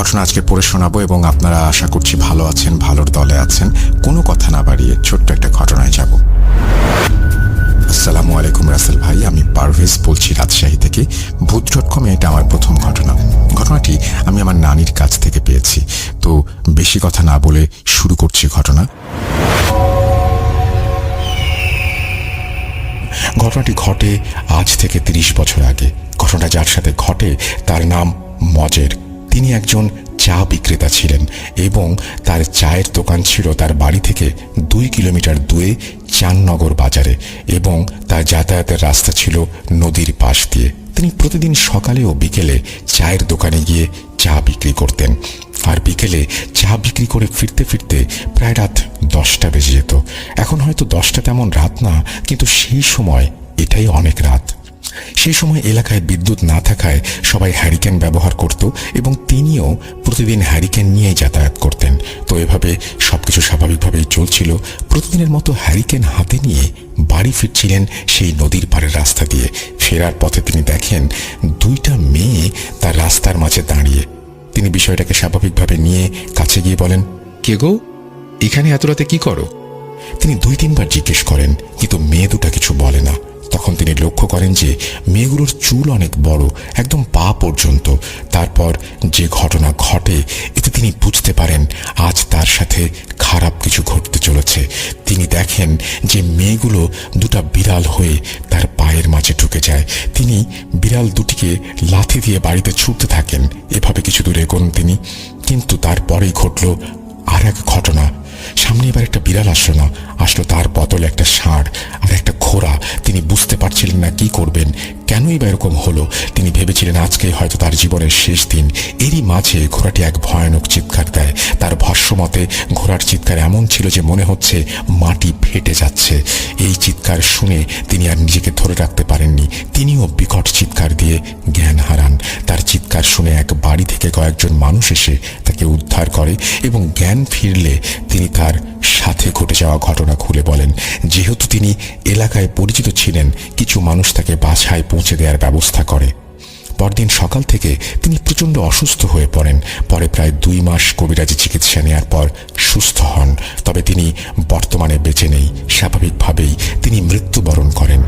ঘটনা আজকে পড়ে শোনাবো এবং আপনারা আশা করছি ভালো আছেন, ভালোর দলে আছেন। কোনো কথা না বাড়িয়ে ছোট্ট একটা ঘটনায় যাব। আসসালামু আলাইকুম রাসেল ভাই, আমি পারভেজ বলছি রাজশাহী থেকে। ভূত.com এটা আমার প্রথম ঘটনা। ঘটনাটি আমি আমার নানির কাছ থেকে পেয়েছি। তো বেশি কথা না বলে শুরু করছি ঘটনা। ঘটনাটি ঘটে আজ থেকে 30 বছর আগে। ঘটনাটা যার সাথে ঘটে তার নাম মজের। তিনি একজন চা বিক্রেতা ছিলেন এবং তার চায়ের দোকান ছিল তার বাড়ি থেকে 2 কিলোমিটার দূরে চাঁদনগর বাজারে এবং তার যাতায়াতের রাস্তা ছিল নদীর পাশ দিয়ে। তিনি প্রতিদিন সকালে ও বিকেলে চায়ের দোকানে গিয়ে চা বিক্রি করতেন, আর বিকেলে চা বিক্রি করে ফিরতে ফিরতে প্রায় রাত 10টা বেজে যেত। এখন হয়তো 10টা তেমন রাত না, কিন্তু সেই সময় এটাই অনেক রাত। সেই সময় এলাকায় বিদ্যুৎ না থাকায় সবাই হ্যারিকেন ব্যবহার করত এবং তিনিও প্রতিদিন হ্যারিকেন নিয়েই যাতায়াত করতেন। তো এভাবে সবকিছু স্বাভাবিকভাবেই চলছিল। প্রতিদিনের মতো হ্যারিকেন হাতে নিয়ে বাড়ি ফিরছিলেন সেই নদীর পাড়ের রাস্তা দিয়ে। ফেরার পথে তিনি দেখেন 2টা মেয়ে তার রাস্তার মাঝে দাঁড়িয়ে। তিনি বিষয়টাকে স্বাভাবিকভাবে নিয়ে কাছে গিয়ে বলেন, কে গো, এখানে এত রাতে কি করো? তিনি 2-3 বার জিজ্ঞেস করেন, কিন্তু মেয়ে দুটা কিছু বলে না। তখন তিনি লক্ষ্য করেন যে মেয়েগুলোর চুল অনেক বড়, একদম পা পর্যন্ত। তারপর যে ঘটনা ঘটে এতে তিনি বুঝতে পারেন আজ তার সাথে খারাপ কিছু ঘটতে চলেছে। তিনি দেখেন যে মেয়েগুলো 2টা বিড়াল হয়ে তার পায়ের মাঝে ঢুকে যায়। তিনি বিড়াল দুটিকে লাথি দিয়ে বাড়িতে ছুটতে থাকেন। এভাবে কিছু দূর এগোন তিনি, কিন্তু তারপরেই ঘটল আর এক ঘটনা। সামনে এবার একটা বিড়াল আসলো তার বদলে একটা ষাঁড় আর একটা ঘোড়া। তিনি বুঝতে পারছিলেন না কি করবেন, কেনই বা এরকম হলো। তিনি ভেবেছিলেন আজকে হয়তো তার জীবনের শেষ দিন। এরই মাঝে ঘোড়াটি এক ভয়ানক চিৎকার দেয়। তার ভাষ্যমতে ঘোড়ার চিৎকার এমন ছিল যে মনে হচ্ছে মাটি ফেটে যাচ্ছে। এই চিৎকার শুনে তিনি আর নিজেকে ধরে রাখতে পারেননি। তিনিও বিকট চিৎকার দিয়ে জ্ঞান হারান। তার চিৎকার শুনে এক বাড়ি থেকে কয়েকজন মানুষ এসে তাকে উদ্ধার করে এবং জ্ঞান ফিরলে তিনি তার সাথে ঘটে যাওয়া ঘটনা খুলে বলেন। যেহেতু তিনি এলাকায় পরিচিত ছিলেন, কিছু মানুষ তাকে বাসায় পৌঁছে দেওয়ার ব্যবস্থা করে। পরদিন সকাল থেকে তিনি প্রচণ্ড অসুস্থ হয়ে পড়েন। পরে প্রায় 2 মাস কবিরাজি চিকিৎসা নেওয়ার পর সুস্থ হন। তবে তিনি বর্তমানে বেঁচে নেই। স্বাভাবিকভাবেই তিনি মৃত্যুবরণ করেন।